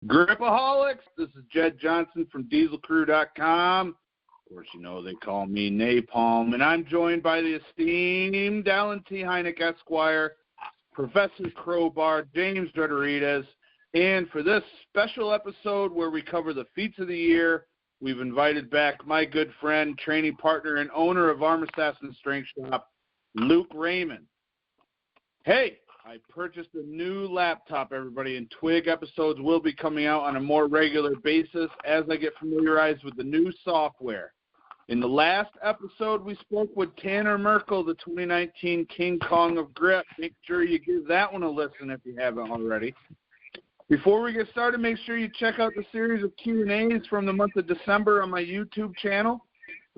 Gripaholics, this is Jed Johnson from DieselCrew.com. Of course, you know they call me Napalm, and I'm joined by the esteemed Alan T. Heineck, Esquire, Professor Crowbar, James Drederitas, and for this special episode where we cover the Feats of the Year, we've invited back my good friend, training partner, and owner of Arm Assassin Strength Shop, Luke Raymond. Hey, I purchased a new laptop, everybody, and TWIG episodes will be coming out on a more regular basis as I get familiarized with the new software. In the last episode, we spoke with Tanner Merkel, the 2019 King Kong of Grip. Make sure you give that one a listen if you haven't already. Before we get started, make sure you check out the series of Q&As from the month of December on my YouTube channel.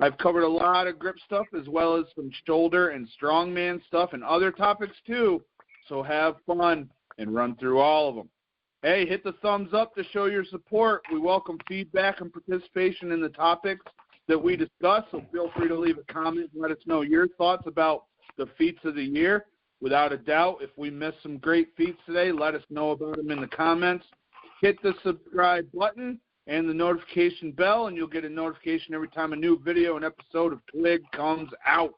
I've covered a lot of grip stuff as well as some shoulder and strongman stuff and other topics too. So have fun and run through all of them. Hey, hit the thumbs up to show your support. We welcome feedback and participation in the topics that we discuss, so feel free to leave a comment and let us know your thoughts about the Feats of the Year. Without a doubt, if we missed some great feats today, let us know about them in the comments. Hit the subscribe button and the notification bell, and you'll get a notification every time a new video and episode of TWIG comes out.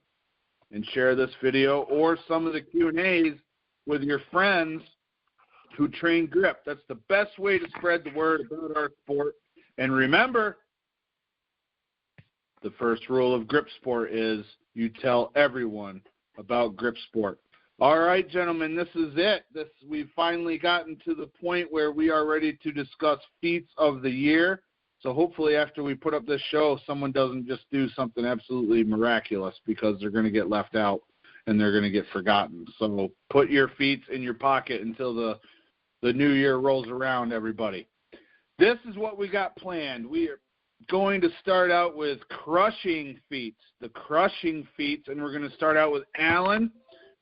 And share this video or some of the Q&As with your friends who train grip. That's the best way to spread the word about our sport. And remember, the first rule of grip sport is you tell everyone about grip sport. All right, gentlemen, this is it. We've finally gotten to the point where we are ready to discuss Feats of the Year. So hopefully after we put up this show, someone doesn't just do something absolutely miraculous because they're going to get left out and they're going to get forgotten. So put your feats in your pocket until the new year rolls around, everybody. This is what we got planned. We are going to start out with crushing feats, the crushing feats, and we're going to start out with Alan.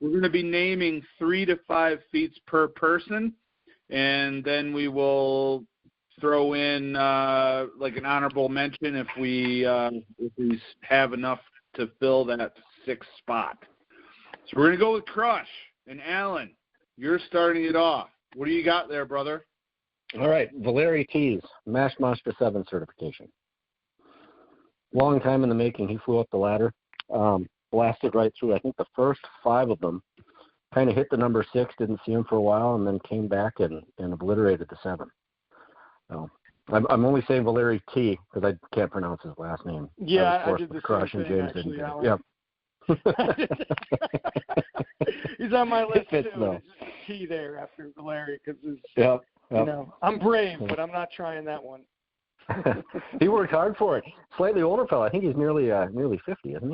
We're going to be naming 3 to 5 feats per person, and then we will throw in like an honorable mention if we have enough to fill that 6th spot. So we're going to go with Crush. And Alan, you're starting it off. What do you got there, brother? All right, Valeri T's Mash Monster 7 certification. Long time in the making. He flew up the ladder, blasted right through. I think the first 5 of them kind of hit the number 6, didn't see him for a while, and then came back and obliterated the 7. So I'm only saying Valeri T because I can't pronounce his last name. Yeah, I did the Crush, same and thing, James actually, didn't Alan. Yep. He's on my list fits, too. though. There's just a T there after Valeri because Yep. you know, I'm brave, but I'm not trying that one. He worked hard for it. Slightly older fellow. I think he's nearly 50, isn't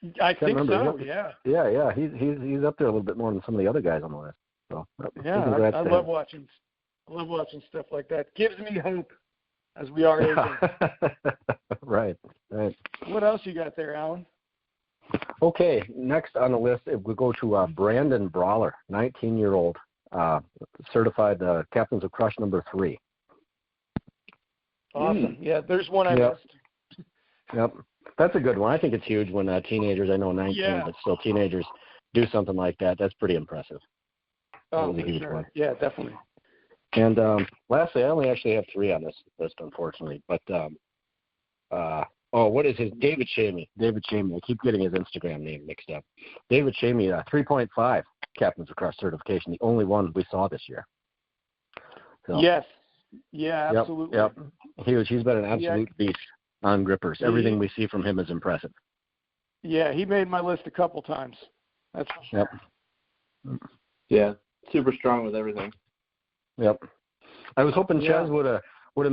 he? I think so. Yeah. Yeah. He's up there a little bit more than some of the other guys on the list. So yeah, I love watching stuff like that. Gives me hope as we are aging. Right. What else you got there, Alan? Okay, next on the list, we go to Brandon Brawler, 19-year-old, certified Captains of Crush number 3. Awesome. Yeah, there's one I missed. Yep. That's a good one. I think it's huge when teenagers, I know 19, but still teenagers, do something like that. That's pretty impressive. Oh, for sure. One. Yeah, definitely. And lastly, I only actually have 3 on this list, unfortunately. But, what is his? David Shamey. I keep getting his Instagram name mixed up. David Shamey, 3.5 Captains of Crush certification, the only one we saw this year. So, yes. Yeah, absolutely. Yep. He's been an absolute beast on grippers. Everything we see from him is impressive. Yeah, he made my list a couple times. That's for sure. Yep. Yeah, super strong with everything. Yep. I was hoping Ches would have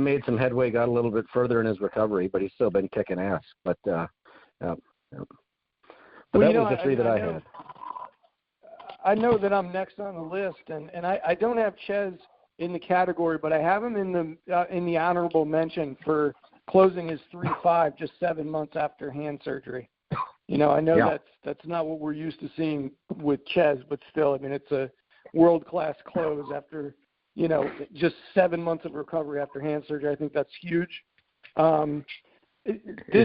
made some headway, got a little bit further in his recovery, but he's still been kicking ass. But But that was the 3 that I had. I know that I'm next on the list, and I don't have Ches in the category, but I have him in the honorable mention for closing his 3.5 just 7 months after hand surgery. You know, I know that's not what we're used to seeing with Ches, but still, I mean, it's a world-class close after, you know, just 7 months of recovery after hand surgery. I think that's huge. This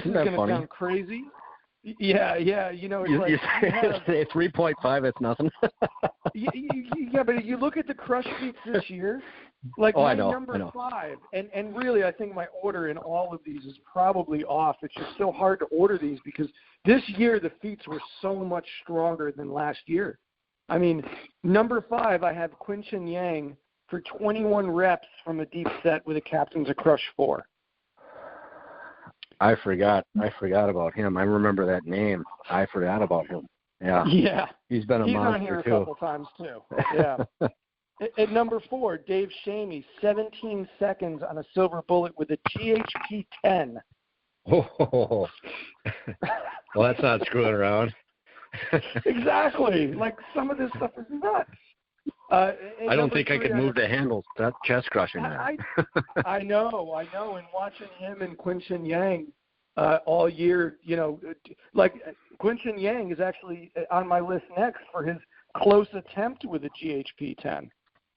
is going to sound crazy, Yeah. You know, it's You like say 3.5, it's nothing. yeah, but you look at the crush feats this year, like my number 5, and really I think my order in all of these is probably off. It's just so hard to order these because this year the feats were so much stronger than last year. I mean, number 5, I have Quinchin Yang for 21 reps from a deep set with a captain's a crush 4. I forgot about him. I remember that name. I forgot about him. Yeah. Yeah. He's been a monster on here too. a couple times too. Yeah. At number 4, Dave Shamey, 17 seconds on a silver bullet with a GHP 10. Oh. Well, that's not screwing around. Exactly. Like some of this stuff is nuts. I don't think I could move the handles. That's chest crushing. I know. And watching him and Quinchin Yang all year, you know, like Quinchin Yang is actually on my list next for his close attempt with a GHP 10.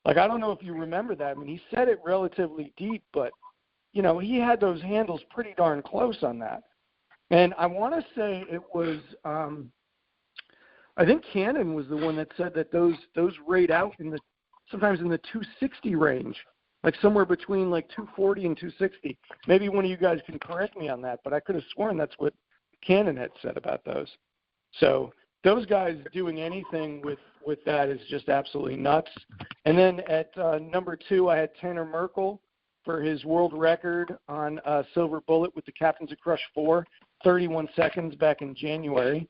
Like, I don't know if you remember that. I mean, he set it relatively deep, but, you know, he had those handles pretty darn close on that. And I want to say it was I think Cannon was the one that said that those rate out sometimes in the 260 range, like somewhere between like 240 and 260. Maybe one of you guys can correct me on that, but I could have sworn that's what Cannon had said about those. So those guys doing anything with that is just absolutely nuts. And then at number 2, I had Tanner Merkel for his world record on silver bullet with the Captain's of Crush 4, 31 seconds back in January.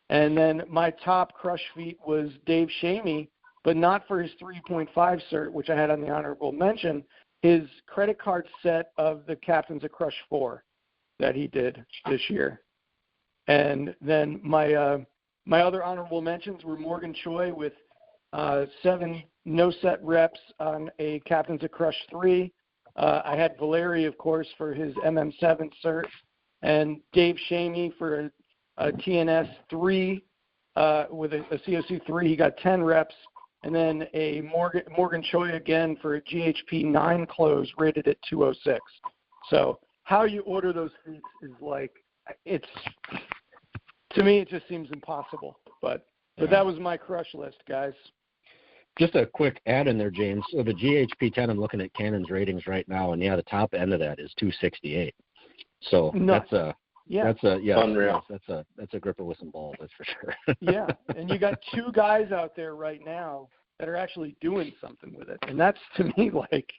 And then my top crush feat was Dave Shamey, but not for his 3.5 cert, which I had on the honorable mention, his credit card set of the Captain's of Crush 4 that he did this year. And then my other honorable mentions were Morgan Choi with 7 no-set reps on a Captain's of Crush 3. I had Valeri, of course, for his MM7 cert, and Dave Shamey for a TNS 3 with a COC 3. He got 10 reps. And then a Morgan Choi again for a GHP 9 close rated at 206. So how you order those feats is like, to me, it just seems impossible. But that was my crush list, guys. Just a quick add in there, James. So the GHP 10, I'm looking at Cannon's ratings right now, and the top end of that is 268. So that's unreal. That's a gripper with some balls, that's for sure. Yeah, and you got 2 guys out there right now that are actually doing something with it, and that's to me like,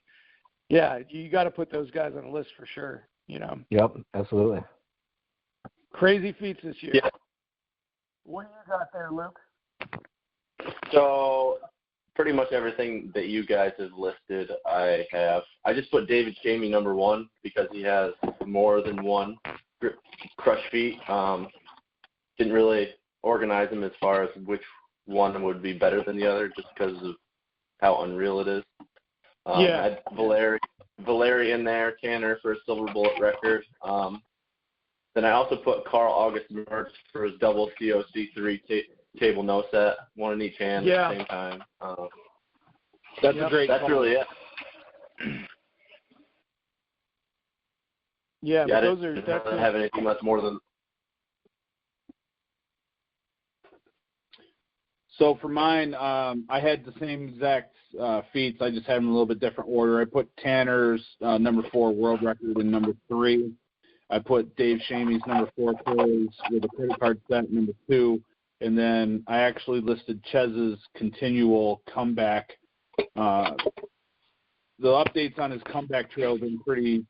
yeah, you got to put those guys on the list for sure. You know. Yep, absolutely. Crazy feats this year. Yeah. What do you got there, Luke? So pretty much everything that you guys have listed, I have. I just put David Shamey number 1 because he has more than one crush feat. Didn't really organize them as far as which one would be better than the other just because of how unreal it is. I had Valeri in there, Tanner for a silver bullet record. Then I also put Carl August Mertz for his double COC3 table no set, one in each hand at the same time. That's a great That's call. really it. Yeah, but those are definitely don't have anything much more than. So for mine, I had the same exact feats. I just had them in a little bit different order. I put Tanner's number 4 world record in number 3. I put Dave Shamey's number 4 close with a credit card set number 2, and then I actually listed Chez's continual comeback. The updates on his comeback trail have been pretty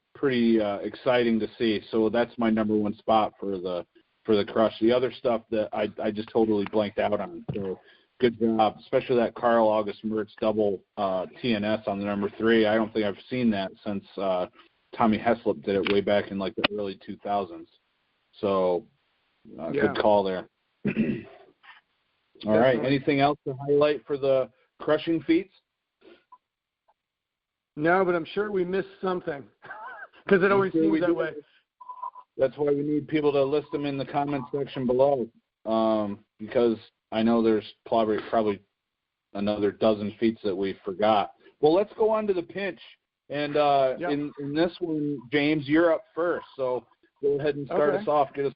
exciting to see. So that's my number 1 spot for the crush. The other stuff that I just totally blanked out on. So good job, especially that Carl August Mertz double TNS on the number 3. I don't think I've seen that since Tommy Heslop did it way back in like the early 2000s. So good call there. All right. Anything else to highlight for the crushing feats? No, but I'm sure we missed something because it always seems that way. That's why we need people to list them in the comment section below, because I know there's probably another dozen feats that we forgot. Well, let's go on to the pinch. And in this one, James, you're up first. So go ahead and start us off. Get us.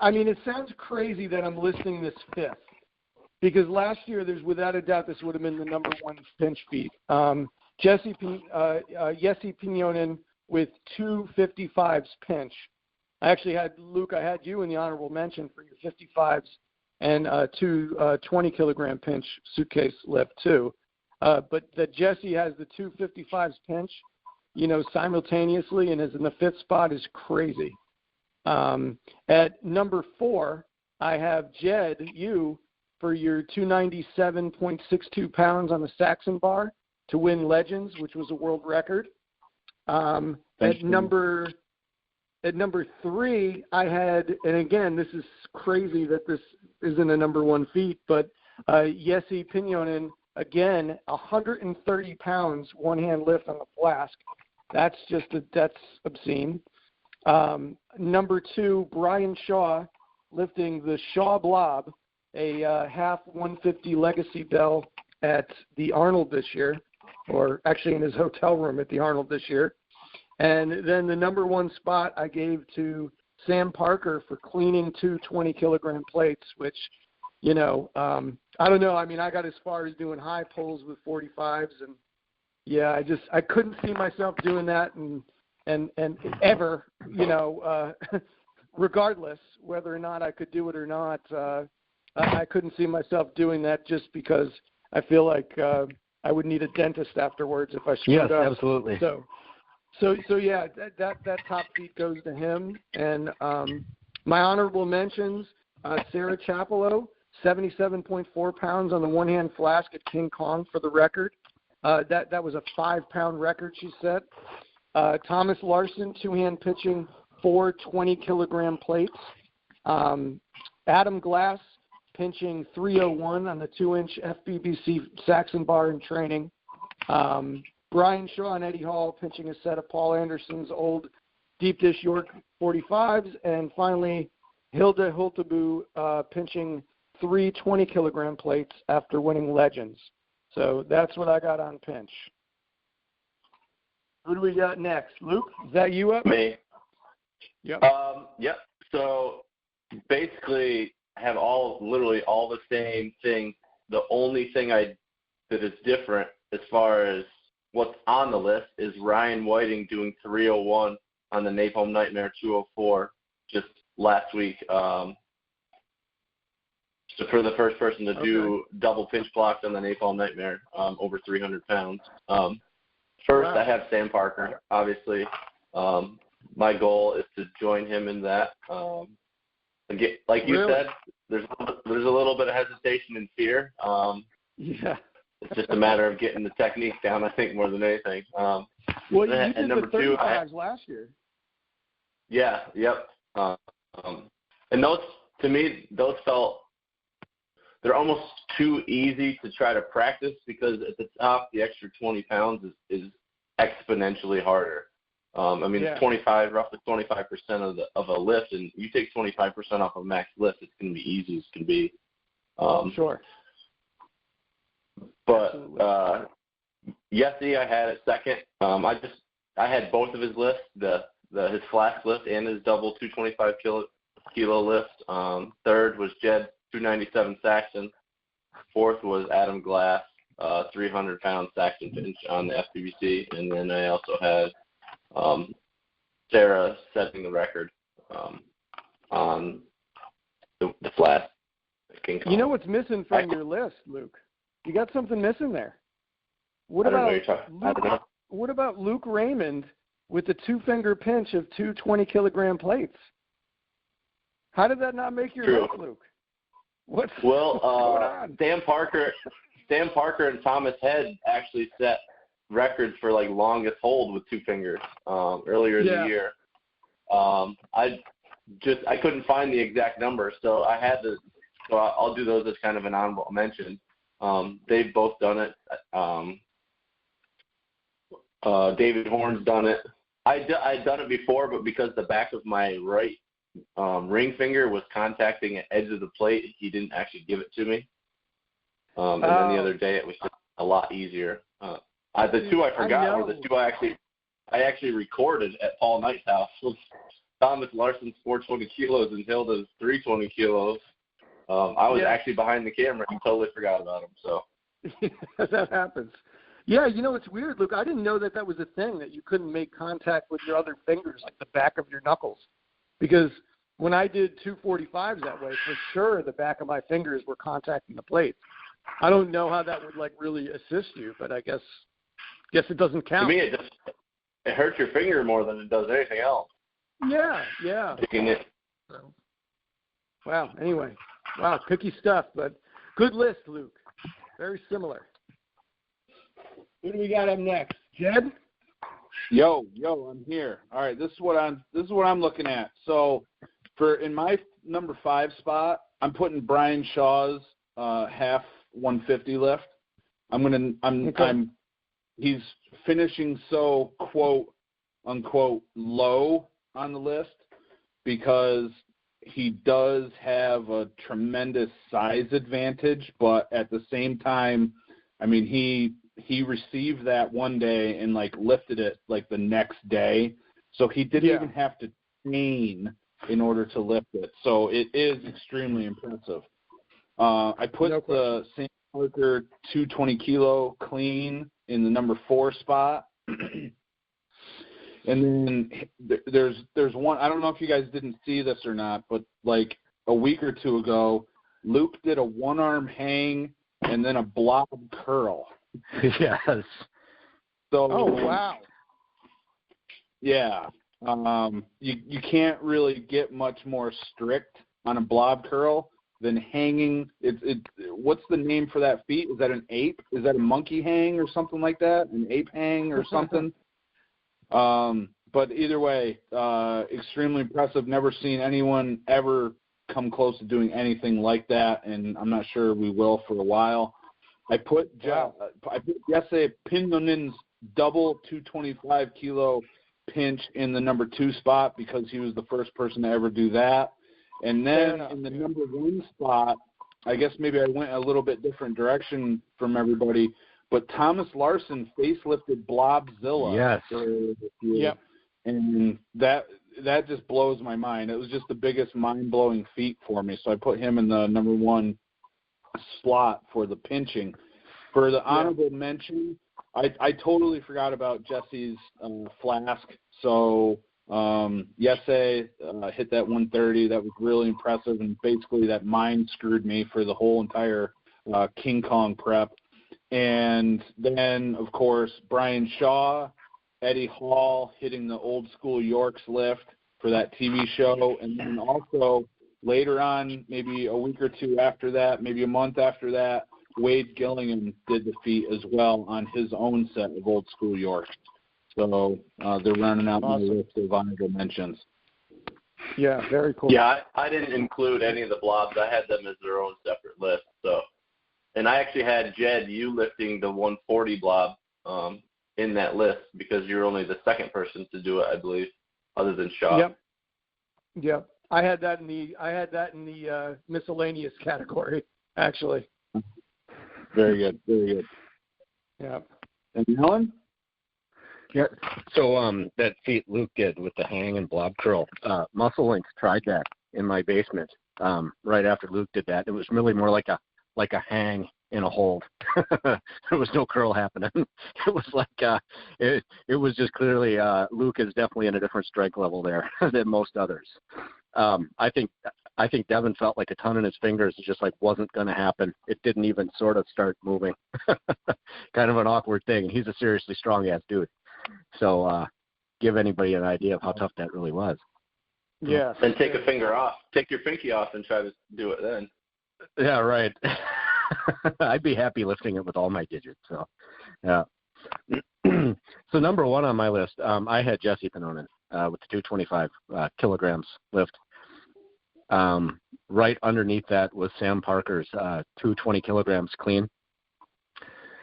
I mean, it sounds crazy that I'm listing this fifth, because last year, there's without a doubt this would have been the number one pinch feat. Jesse Pignonen with 255s pinch. I actually had, Luke, I had you in the honorable mention for your 55s and two 20-kilogram pinch suitcase lift, too. But that Jesse has the 255s pinch, simultaneously and is in the fifth spot is crazy. At number 4, I have Jed, you, for your 297.62 pounds on the Saxon bar to win Legends, which was a world record. At number 3, I had, and again, this is crazy that this isn't a number one feat, but Jesse Pignonen, again, 130 pounds, one-hand lift on the flask. That's obscene. Number 2, Brian Shaw, lifting the Shaw Blob, a half 150 Legacy Bell at the Arnold this year, or actually in his hotel room at the Arnold this year. And then the number 1 spot I gave to Sam Parker for cleaning 2 20-kilogram plates, which, I don't know. I mean, I got as far as doing high pulls with 45s, and yeah, I couldn't see myself doing that, and ever, regardless whether or not I could do it or not, I couldn't see myself doing that just because I feel like I would need a dentist afterwards if I screwed up. Yes, absolutely. So yeah, that top feat goes to him. And my honorable mentions, Sarah Chapello, 77.4 pounds on the one-hand flask at King Kong for the record. That was a 5-pound record she set. Thomas Larson, two-hand pitching, 4 20-kilogram plates. Adam Glass pinching 301 on the 2-inch FBBC Saxon bar in training. Brian Shaw and Eddie Hall pinching a set of Paul Anderson's old deep dish York 45s. And finally, Hilda Hultebu pinching 3 20-kilogram plates after winning Legends. So that's what I got on pinch. Who do we got next? Luke, is that you up? Me. Yep. Yep. So basically, I have literally all the same thing. The only thing that is different as far as what's on the list is Ryan Whiting doing 301 on the Napalm Nightmare 204 just last week. So for the first person to do double pinch blocks on the Napalm Nightmare, over 300 pounds. First, I have Sam Parker, obviously. My goal is to join him in that. Like you said, there's a little bit of hesitation and fear. Yeah. It's just a matter of getting the technique down, I think, more than anything. Well, you did the 35s last year. Yeah, yep. And those, to me, they're almost too easy to try to practice because at the top, the extra 20 pounds is exponentially harder. It's 25, roughly 25% of a lift, and you take 25% off of max lift, it's going to be easy as can be. Sure. But Yessi, I had at second. I had both of his lifts, his flask lift and his double 225 kilo lift. Third was Jed 297 Saxon. Fourth was Adam Glass, 300-pound Saxon pinch on the FBBC, and then I also had Sarah setting the record on the flat. You know what's missing from your list, Luke? You got something missing there. What about Luke Raymond with the 2-finger pinch of 2 20-kilogram plates? How did that not make your list, Luke? What's going on? Sam Parker and Thomas Head actually set records for longest hold with 2 fingers earlier in the year. I couldn't find the exact number, so I had to. So I'll do those as kind of an honorable mention. They've both done it. David Horn's done it. I'd done it before, but because the back of my right ring finger was contacting the edge of the plate, he didn't actually give it to me. And then the other day it was just a lot easier. The two I forgot were the two I actually recorded at Paul Knight's house. Thomas Larson's 420 kilos and Hilda's 320 kilos. I was actually behind the camera and totally forgot about him. So that happens. Yeah, it's weird, Luke. I didn't know that was a thing, that you couldn't make contact with your other fingers, like the back of your knuckles. Because when I did 245s that way, for sure the back of my fingers were contacting the plates. I don't know how that would really assist you, but I guess it doesn't count. To me, it hurts your finger more than it does anything else. Yeah. Picking it. Wow. Anyway, picky stuff, but good list, Luke. Very similar. Who do we got up next? Jed? Yo, I'm here. All right, this is what I'm looking at. So, in my number 5 spot, I'm putting Brian Shaw's half 150 lift. He's finishing so quote unquote low on the list because he does have a tremendous size advantage, but at the same time, I mean, he received that one day and lifted it the next day, so he didn't even have to train in order to lift it. So it is extremely impressive. I put the Sam Parker 220 kilo clean in the number 4 spot. And then there's one, I don't know if you guys didn't see this or not, but a week or two ago, Luke did a one-arm hang and then a blob curl. Yes. So, oh, wow. Yeah. You can't really get much more strict on a blob curl than hanging. What's the name for that feat? Is that an ape? Is that a monkey hang or something like that? An ape hang or something? But either way, extremely impressive. Never seen anyone ever come close to doing anything like that, and I'm not sure we will for a while. I put Jesse Pinonen's double 225 kilo pinch in the number 2 spot because he was the first person to ever do that. And then in the number 1 spot, I guess maybe I went a little bit different direction from everybody, but Thomas Larson facelifted Blobzilla. Yes. Yep. And that just blows my mind. It was just the biggest mind-blowing feat for me. So I put him in the number 1 slot for the pinching. For the honorable mention, I totally forgot about Jesse's flask. So Jesse hit that 130. That was really impressive, and basically that mind screwed me for the whole entire King Kong prep. And then, of course, Brian Shaw, Eddie Hall hitting the old school Yorks lift for that TV show. And then also later on, maybe a week or two after that, maybe a month after that, Wade Gillingham did the feat as well on his own set of old school Yorks. So they're rounding out my list of honorable mentions. Yeah, very cool. Yeah, I didn't include any of the blobs. I had them as their own separate list. So, and I actually had Jed, you lifting the 140 blob in that list because you're only the second person to do it, I believe, other than Shaw. Yep. I had that in the miscellaneous category, actually. Very good. Very good. Yeah. And Alan? Yeah. So that feat Luke did with the hang and blob curl, Muscle Links tried that in my basement right after Luke did that. It was really more like a hang in a hold. There was no curl happening. It was like it was just clearly Luke is definitely in a different strength level there than most others. I think Devin felt like a ton in his fingers. It just wasn't going to happen. It didn't even sort of start moving. Kind of an awkward thing. He's a seriously strong-ass dude. So give anybody an idea of how tough that really was. Yeah. And take a finger off. Take your pinky off and try to do it then. Yeah, right. I'd be happy lifting it with all my digits. So, yeah. So number 1 on my list, I had Jesse Pinonen with the 225 kilograms lift. Right underneath that was Sam Parker's 220 kilograms clean.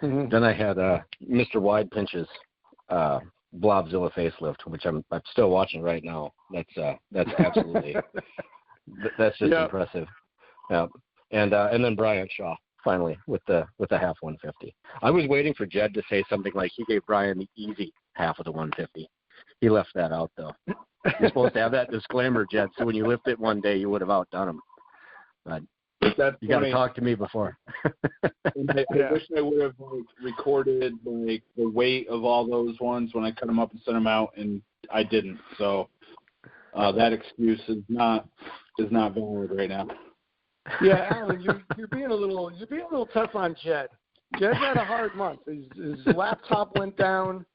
Mm-hmm. Then I had Mr. Wide Pinch's Blobzilla facelift, which I'm still watching right now. That's absolutely that's just impressive. Yeah. And then Brian Shaw finally with the half 150. I was waiting for Jed to say something like he gave Brian the easy half of the 150. He left that out though. You're supposed to have that disclaimer, Jed, so when you lift it one day, you would have outdone him. But you got to talk to me before. I wish I would have recorded the weight of all those ones when I cut them up and sent them out, and I didn't. So that excuse is not valid right now. Yeah, Alan, you're being a little tough on Jed. Jed's had a hard month. His laptop went down.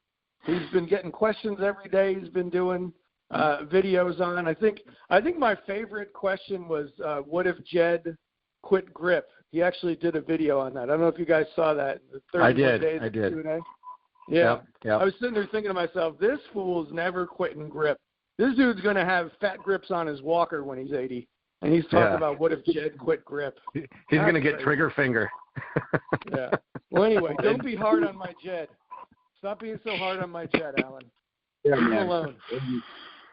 He's been getting questions every day. He's been doing videos on. I think my favorite question was, what if Jed quit grip? He actually did a video on that. I don't know if you guys saw that. I did. Q&A. Yeah. Yep. I was sitting there thinking to myself, this fool's never quitting grip. This dude's going to have fat grips on his walker when he's 80. And he's talking about what if Jed quit grip. He's going to get trigger finger. Yeah. Well, anyway, don't be hard on my Jed. Stop being so hard on my Jed, Alan. Yeah, Leave him man. alone.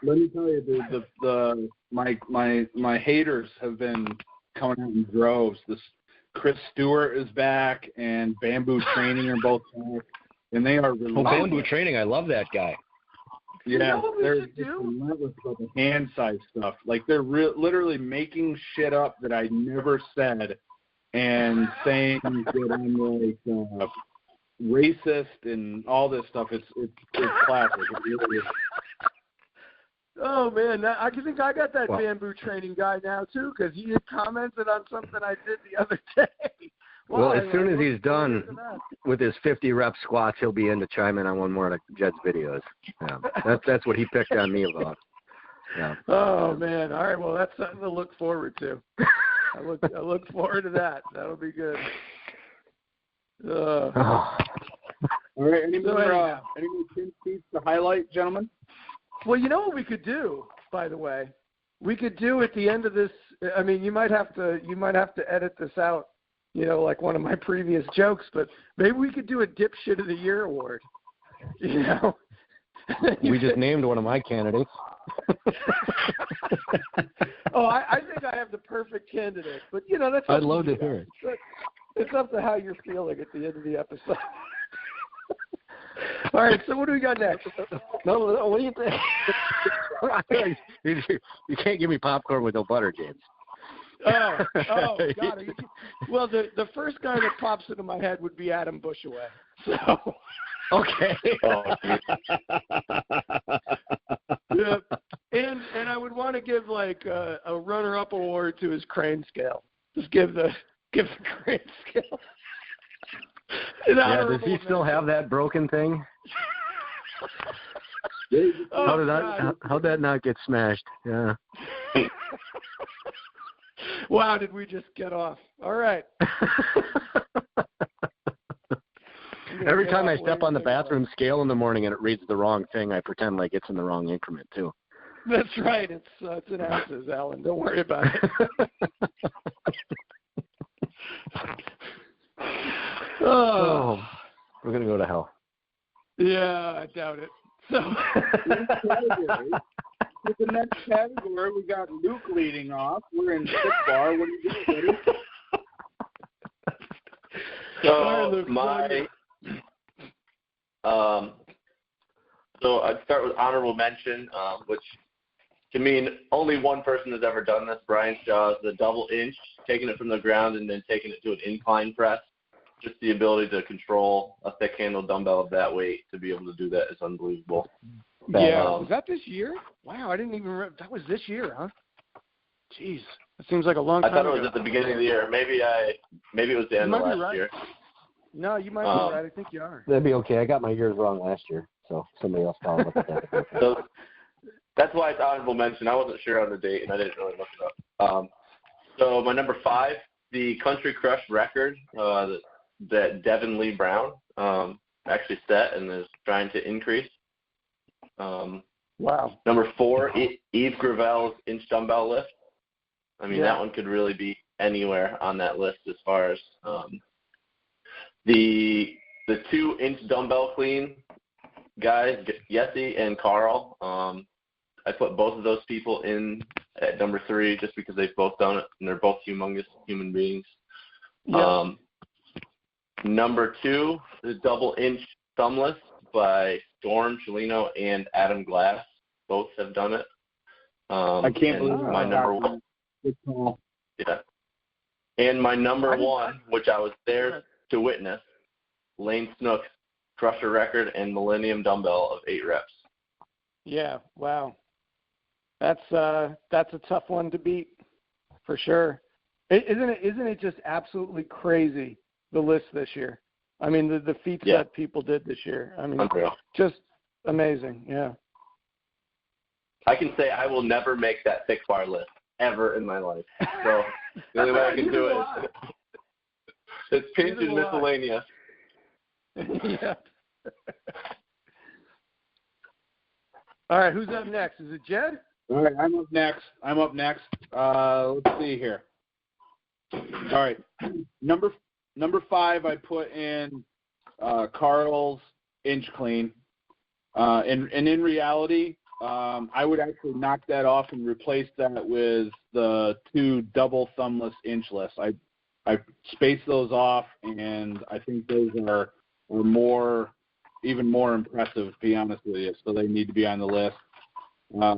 Let me tell you, my haters have been coming out in droves. This Chris Stewart is back, and Bamboo Training are both back, and they are relentless. Bamboo Training, I love that guy. Yeah, they're just relentless with the hand size stuff. Like they're literally making shit up that I never said, and saying that I'm like racist and all this stuff. It's classic. It really is. Oh man, I think I got that Bamboo Training guy now too, because he had commented on something I did the other day. Well, as soon as he's done with his 50 rep squats, he'll be in to chime in on one more of Jed's videos. Yeah, that's what he picked on me about. Yeah. Oh man, all right. Well, that's something to look forward to. I look forward to that. That'll be good. All right. Any more Feats to highlight, gentlemen? Well, you know what we could do, by the way? We could do at the end of this. I mean, you might have to edit this out. Like one of my previous jokes, but maybe we could do a Dipshit of the Year award. We just named one of my candidates. I think I have the perfect candidate, but that's. I'd love to hear it. It's up to how you're feeling at the end of the episode. All right, so what do we got next? No, what do you think? You can't give me popcorn with no butter, James. Oh, God. Well, the first guy that pops into my head would be Adam Bushaway. So. Okay. Yeah. And I would want to give like a runner-up award to his crane scale. Just give the crane scale. Yeah, does he still have that broken thing? How'd that not get smashed? Yeah. Wow, did we just get off? All right. Every time I step on the bathroom scale in the morning and it reads the wrong thing, I pretend like it's in the wrong increment too. That's right. It's in ounces, Alan. Don't worry about it. Oh, we're gonna go to hell. Yeah, I doubt it. So, with the next category, we got Luke leading off. We're in Sick Bar. What are you doing, buddy? So I'd start with honorable mention, which to me, only one person has ever done this. Brian Shaw's the double inch, taking it from the ground and then taking it to an incline press. Just the ability to control a thick handle dumbbell of that weight, to be able to do that is unbelievable. Yeah, was that this year? Wow, I didn't even remember. That was this year, huh? Jeez, that seems like a long time ago. I thought it was at the beginning of the year. Maybe it was the end of last year. No, you might be right. I think you are. That'd be okay. I got my years wrong last year, so somebody else followed up with that. So that's why it's honorable mention. I wasn't sure on the date, and I didn't really look it up. So my number 5, the Country Crush record that Devin Lee Brown actually set and is trying to increase. Wow. Number 4, Yves Gravel's inch dumbbell lift. I mean, that one could really be anywhere on that list as far as the 2-inch dumbbell clean guys, Yessi and Carl. I put both of those people in at number 3 just because they've both done it, and they're both humongous human beings. Yeah. Number 2, the double inch thumbless by Storm Chelino and Adam Glass. both have done it. I can't believe my number one. Yeah. And my number one, which I was there to witness, Lane Snook's crusher record and Millennium dumbbell of 8 reps. Yeah, wow. That's a tough one to beat, for sure. Isn't it just absolutely crazy, the list this year? I mean, the feats that people did this year. I mean, unreal. Just amazing, yeah. I can say I will never make that 6-bar list ever in my life. So the only way I can do it is pinch and miscellaneous. Yeah. All right, who's up next? Is it Jed? All right, I'm up next. Let's see here. All right, number 5, I put in Carl's inch clean, and in reality, I would actually knock that off and replace that with the 2 double thumbless inchless. I spaced those off, and I think those are even more impressive, to be honest with you. So they need to be on the list. I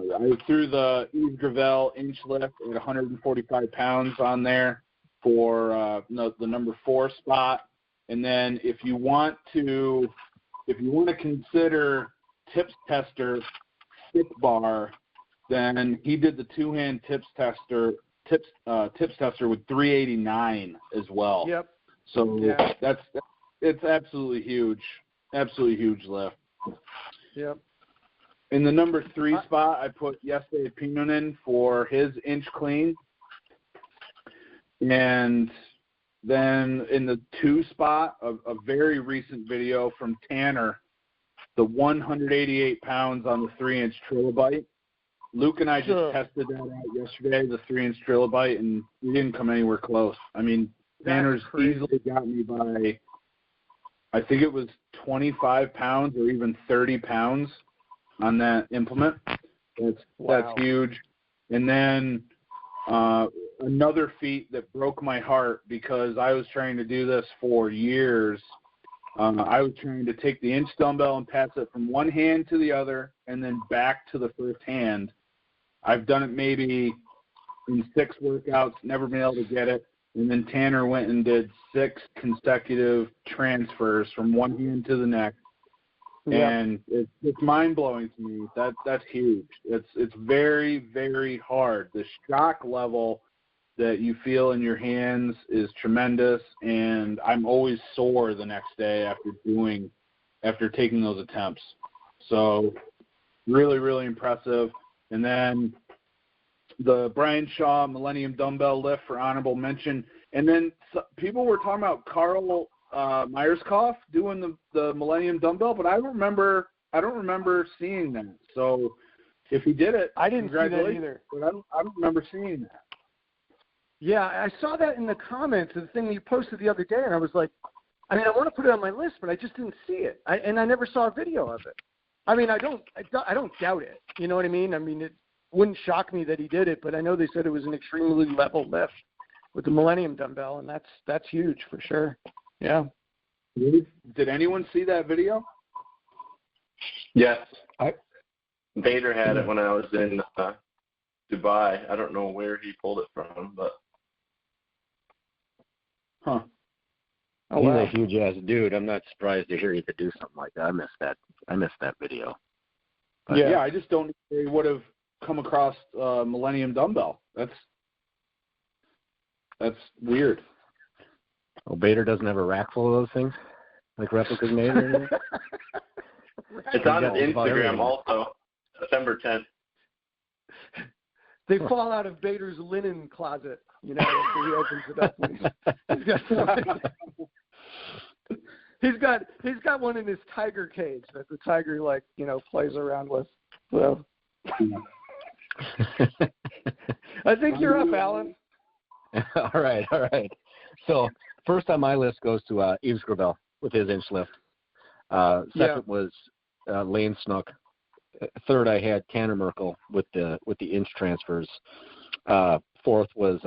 threw the Yves Gravel inch lift at 145 pounds on there for the number 4 spot. And then if you want to consider tips tester 6 bar, then he did the 2-hand tips tester with 389 as well. Yep. So it's absolutely huge lift. Yep. In the number 3 spot, I put Jesse Pinonen for his inch clean. And then in the 2 spot, a very recent video from Tanner, the 188 pounds on the 3-inch trilobite. Luke and I just tested that out yesterday, the 3-inch trilobite, and we didn't come anywhere close. I mean, Tanner's easily got me by, I think it was 25 pounds or even 30 pounds on that implement. That's huge. And then another feat that broke my heart, because I was trying to do this for years. I was trying to take the inch dumbbell and pass it from one hand to the other and then back to the first hand. I've done it maybe in 6 workouts, never been able to get it. And then Tanner went and did 6 consecutive transfers from one hand to the next. Yeah. And it's mind-blowing to me. That's huge. It's very, very hard. The shock level that you feel in your hands is tremendous, and I'm always sore the next day after taking those attempts. So really, really impressive. And then the Brian Shaw Millennium Dumbbell Lift for honorable mention. And then people were talking about Carl Myerscough doing the Millennium Dumbbell, but I don't remember seeing that. So if he did it, I didn't see that either. But I don't remember seeing that. Yeah, I saw that in the comments of the thing you posted the other day, and I was like, I mean, I want to put it on my list, but I just didn't see it. And I never saw a video of it. I mean, I don't doubt it. You know what I mean? I mean, it wouldn't shock me that he did it, but I know they said it was an extremely level lift with the Millennium Dumbbell, and that's huge for sure. Yeah. Did anyone see that video? Yes. Vader had it when I was in Dubai. I don't know where he pulled it from, but. Huh. Oh, he's a huge ass dude. I'm not surprised to hear he could do something like that. I missed that video. But yeah, I just don't think they would have come across Millennium Dumbbell. That's weird. Oh, Bader doesn't have a rack full of those things, like replicas made or anything? It's on his Instagram also, December 10th. They fall out of Bader's linen closet, you know, so he opens it up. He's got one in his tiger cage that the tiger, like, you know, plays around with. So I think you're up, Alan. All right. So first on my list goes to Yves Gravel with his inch lift. Second was Lane Snook. Third, I had Tanner Merkel with the inch transfers. Fourth was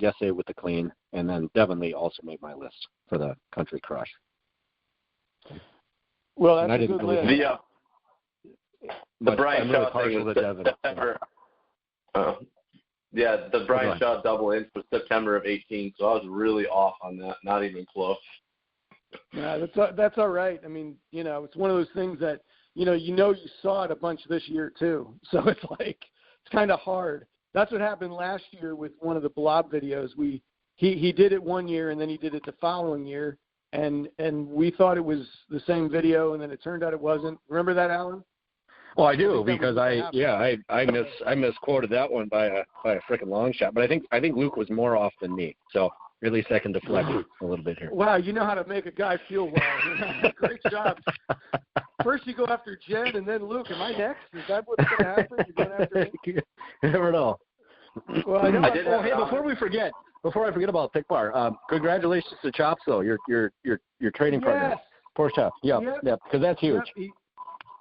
Jesse with the clean, and then Devin Lee also made my list for the country crush. Well, that's a good list. The but Brian I'm really Shaw thing partial was to Devin. September. Yeah, the Brian Shaw double inch was September of 18, so I was really off on that. Not even close. Yeah, that's all right. I mean, it's one of those things that you saw it a bunch this year too. So it's like it's kind of hard. That's what happened last year with one of the blob videos. He did it one year and then he did it the following year, and we thought it was the same video, and then it turned out it wasn't. Remember that, Alan? Well, I do because I misquoted that one by a freaking long shot. But I think Luke was more off than me, so at least I can deflect a little bit here. Wow, you know how to make a guy feel well. Great job. First you go after Jen and then Luke. Am I next? Is that what's going to happen? You're going after me? You never know. Well, I know. Hey, before I forget about Thick Bar, congratulations to Chops though. Your training partner. Poor Chops. Yep, because that's huge. Yep.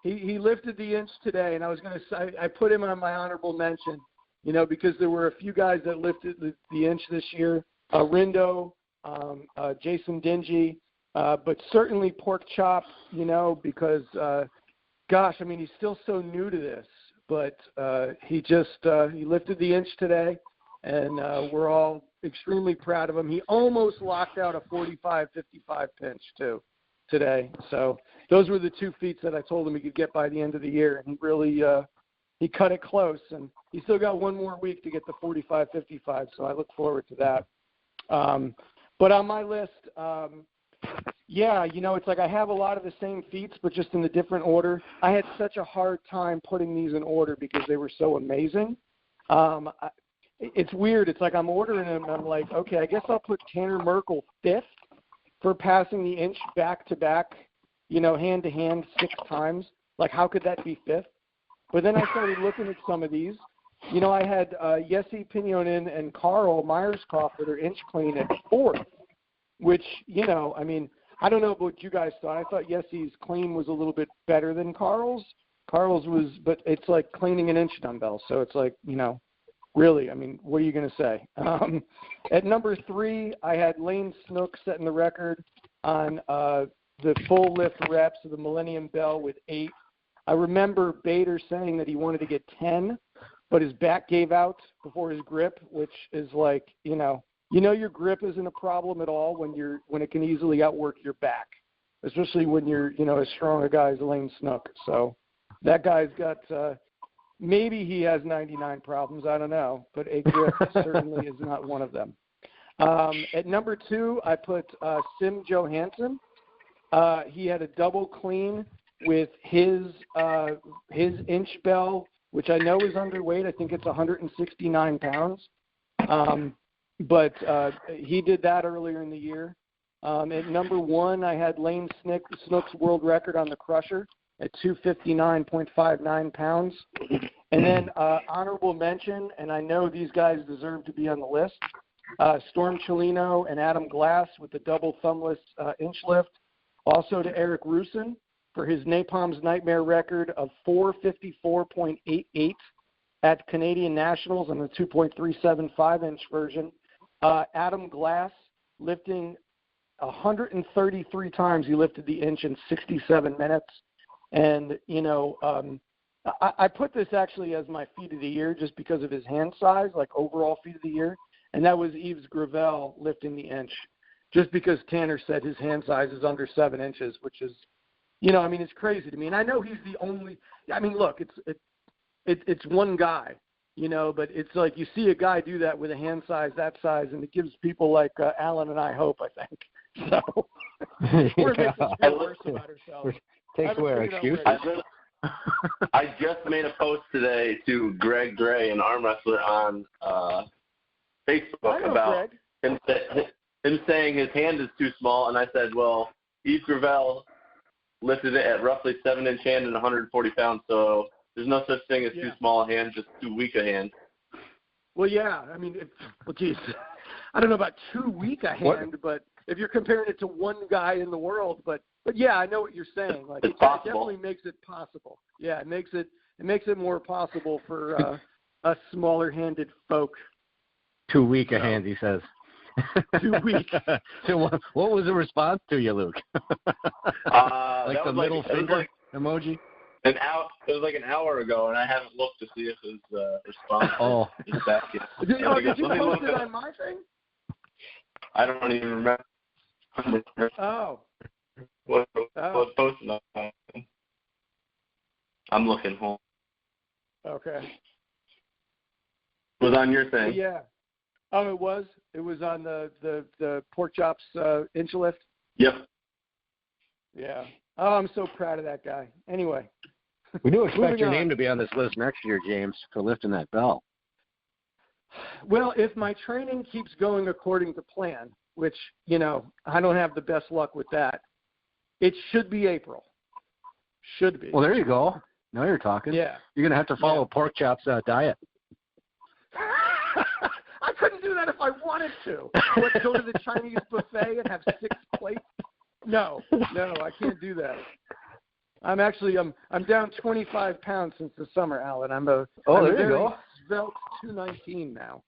He lifted the inch today, and I was going to say I put him on my honorable mention, because there were a few guys that lifted the inch this year. Rindo, Jason Dingy, but certainly Pork Chop, because, gosh, I mean, he's still so new to this, but he lifted the inch today, and we're all extremely proud of him. He almost locked out a 45-55 pinch, too, today. So those were the 2 feats that I told him he could get by the end of the year, and he really he cut it close, and he still got one more week to get the 45-55, so I look forward to that. But on my list, it's like I have a lot of the same feats, but just in a different order. I had such a hard time putting these in order because they were so amazing. It's weird. It's like I'm ordering them, and I'm like, okay, I guess I'll put Tanner Merkel 5th for passing the inch back-to-back, hand-to-hand 6 times. Like, how could that be 5th? But then I started looking at some of these. I had Jesse Pignonin and Carl Myerscough that are inch clean at 4th, which, I mean, I don't know what you guys thought. I thought Jesse's clean was a little bit better than Carl's. Carl's was, but it's like cleaning an inch dumbbell. So it's like, really, I mean, what are you going to say? At number 3, I had Lane Snook setting the record on the full lift reps of the Millennium Bell with 8. I remember Bader saying that he wanted to get 10, but his back gave out before his grip, which is like, your grip isn't a problem at all when it can easily outwork your back, especially when you're, as strong a guy as Lane Snook. So that guy's got maybe he has 99 problems, I don't know, but a grip certainly is not one of them. At number 2, I put Sim Johansson. He had a double clean with his inch bell, which I know is underweight. I think it's 169 pounds. But he did that earlier in the year. At number 1, I had Lane Snook's world record on the crusher at 259.59 pounds. And then honorable mention, and I know these guys deserve to be on the list, Storm Chelino and Adam Glass with the double thumbless inch lift. Also to Eric Rusin for his Napalm's Nightmare record of 454.88 at Canadian Nationals on the 2.375-inch version. Adam Glass lifting 133 times. He lifted the inch in 67 minutes. And, I put this actually as my feat of the year just because of his hand size, like overall feat of the year. And that was Yves Gravel lifting the inch, just because Tanner said his hand size is under 7 inches, which is, it's crazy to me. And I know he's the only. I mean, look, it's one guy, but it's like you see a guy do that with a hand size that size, and it gives people like Alan and I hope. I think so. We're making us feel worse about ourselves. Takes away our excuse. I just made a post today to Greg Gray, an arm wrestler, on Facebook about him saying his hand is too small, and I said, well, Yves Gravel lifted it at roughly 7-inch hand and 140 pounds, so there's no such thing as too small a hand, just too weak a hand. Well, yeah, I mean, geez, I don't know about too weak a hand, but if you're comparing it to one guy in the world, but yeah, I know what you're saying. Like it definitely makes it possible. Yeah, it makes it more possible for us smaller-handed folk. Too weak a hand, he says. Too weak. So what was the response to you, Luke? Like the middle finger emoji? It was like an hour ago, and I haven't looked to see if his response is back yet. Did you post it on my thing? I don't even remember. Oh. What posted on? I'm looking. Hold. Okay. It was on your thing. Yeah. Oh, it was? It was on the pork chops inch lift? Yep. Yeah. Oh, I'm so proud of that guy. Anyway. We do expect your name to be on this list next year, James, for lifting that bell. Well, if my training keeps going according to plan, which, I don't have the best luck with that, it should be April. Should be. Well, there you go. Now you're talking. Yeah. You're going to have to follow Pork Chop's diet. I couldn't do that if I wanted to. What, go to the Chinese buffet and have 6 plates? No, I can't do that. I'm down 25 pounds since the summer, Alan. I'm there you go. Svelte 219 now.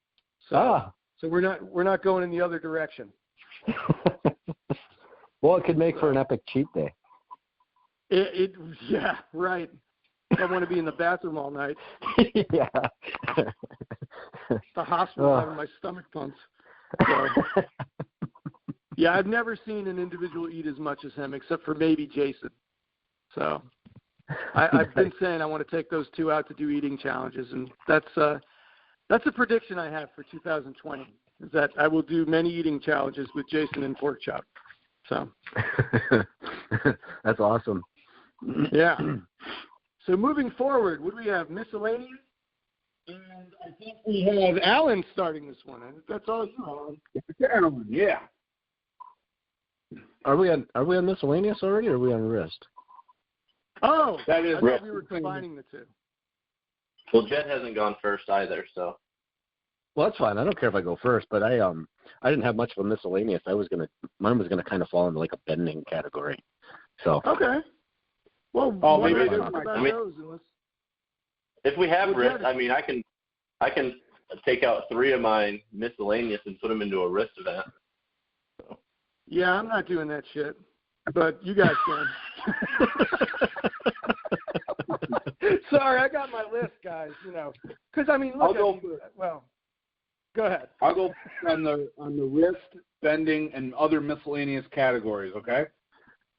So we're not going in the other direction. Well, it could make for an epic cheat day. Yeah, right. I want to be in the bathroom all night. Yeah. The hospital having my stomach pumped. So. Yeah, I've never seen an individual eat as much as him, except for maybe Jason. So I've been saying I want to take those two out to do eating challenges, and that's a prediction I have for 2020, is that I will do many eating challenges with Jason and Pork Chop. So that's awesome. Yeah. So moving forward, what do we have? Miscellaneous? And I think we have Alan starting this one. That's all you, Alan. Alan, yeah. Are we on miscellaneous already, or are we on wrist? Oh, that is. I thought we were combining the two. Well, Jed hasn't gone first either, so. Well, that's fine. I don't care if I go first, but I didn't have much of a miscellaneous. Mine was gonna kind of fall into like a bending category. So. Okay. Well, maybe talk about those unless. If we have wrist, I can take out 3 of mine miscellaneous and put them into a wrist event. So. Yeah, I'm not doing that shit, but you guys can. Sorry, I got my list, guys. Because look. Go ahead. I'll go on the wrist, bending, and other miscellaneous categories. Okay.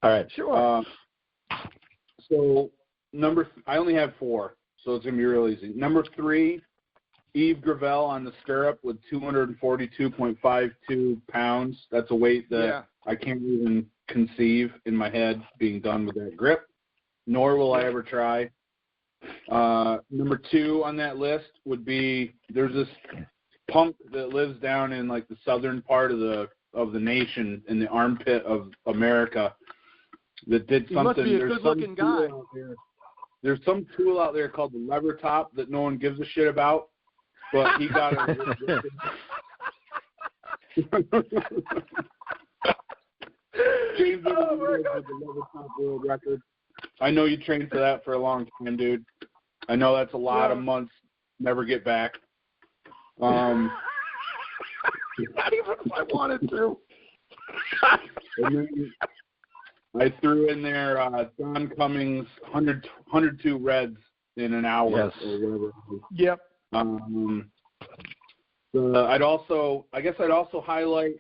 All right. Sure. So I only have 4, so it's gonna be real easy. Number 3, Yves Gravel on the stirrup with 242.52 pounds. That's a weight that I can't even conceive in my head being done with that grip, nor will I ever try. Number 2 on that list would be, there's this punk that lives down in like the southern part of the nation, in the armpit of America, that did something. He must be a good-looking guy. There's some tool out there called the lever top that no one gives a shit about, but he got it. James with the lever top world record. I know you trained for that for a long time, dude. I know that's a lot of months. Never get back. Not even if I wanted to. And then I threw in there Don Cummings 102 reds in an hour or whatever. Yep. I'd also highlight,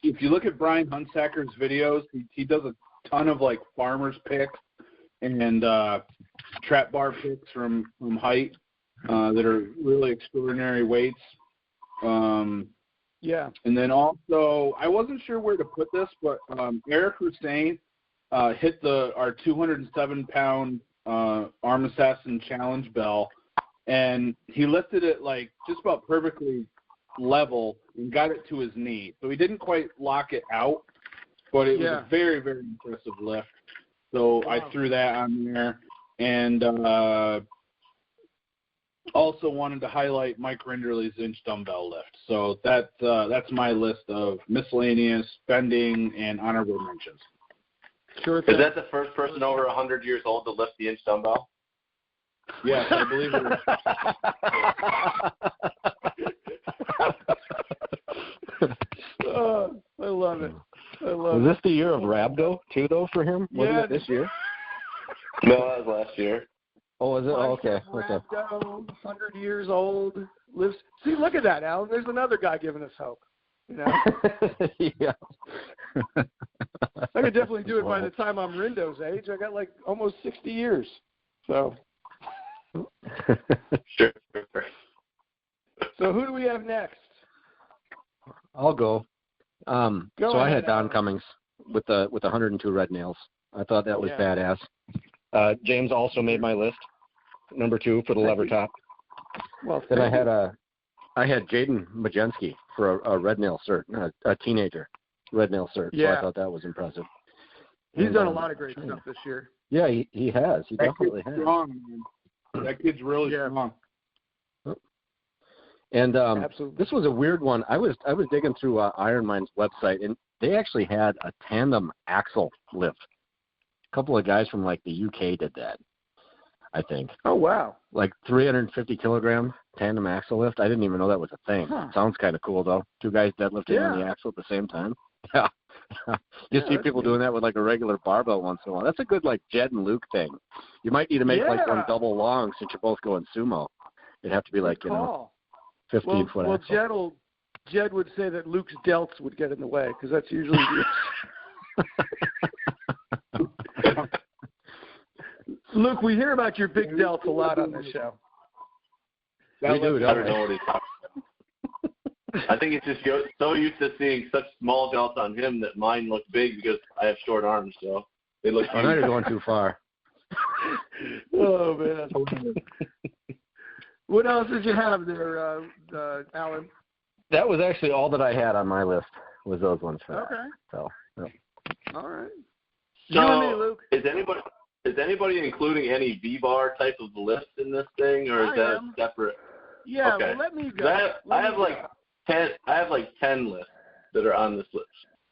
if you look at Brian Hunsacker's videos, he does a ton of like farmers picks and trap bar picks from height that are really extraordinary weights. Yeah. And then also, I wasn't sure where to put this, but Eric Hussein hit our 207-pound Arm Assassin Challenge bell, and he lifted it like just about perfectly level and got it to his knee. So he didn't quite lock it out, but it was a very, very impressive lift. So I threw that on there. And also wanted to highlight Mike Rinderly's inch dumbbell lift. So that's my list of miscellaneous, bending, and honorable mentions. Sure. Is that the first person over 100 years old to lift the inch dumbbell? Yes, I believe it is. I love it. Was this the year of Rhabdo, too, though, for him? Wasn't it this year? No, that was last year. Oh, is it? Oh, okay. Okay. 100 years old. Lives. See, look at that, Alan. There's another guy giving us hope. You know? Yeah. I could definitely do it by the time I'm Rindo's age. I got like almost 60 years. So. Sure. So who do we have next? I'll go. Go so ahead, I had Don Alan. Cummings with the 102 red nails. I thought that was badass. James also made my list, number 2 for the lever top. Well, then I had Jaden Majensky for a red nail cert, a teenager red nail cert. Yeah. So I thought that was impressive. He's done a lot of great stuff this year. Yeah, he has. He definitely has. Strong, man. That kid's really strong. And Absolutely. This was a weird one. I was digging through Iron Mind's website, and they actually had a tandem axle lift. A couple of guys from like the UK did that, I think. Oh, wow. Like 350 kilogram tandem axle lift. I didn't even know that was a thing. Huh. Sounds kind of cool though. 2 guys deadlifting on the axle at the same time. Yeah. You see people doing that with like a regular barbell once in a while. That's a good like Jed and Luke thing. You might need to make like one double long since you're both going sumo. It'd have to be like, 15-foot axle. Jed would say that Luke's delts would get in the way because that's usually Luke, we hear about your big delts a lot on this show. We do, I don't know what he's talking about. I think it's just so used to seeing such small delts on him that mine look big because I have short arms, so they look huge. Now you're going too far. Oh, man. What else did you have there, Alan? That was actually all that I had on my list, was those ones for Okay. that. So, all right. So, you and me, Luke. Is anybody including any V-bar type of lift in this thing, or is that separate? Yeah, okay. well, let me go. I have like 10 lists that are on this list.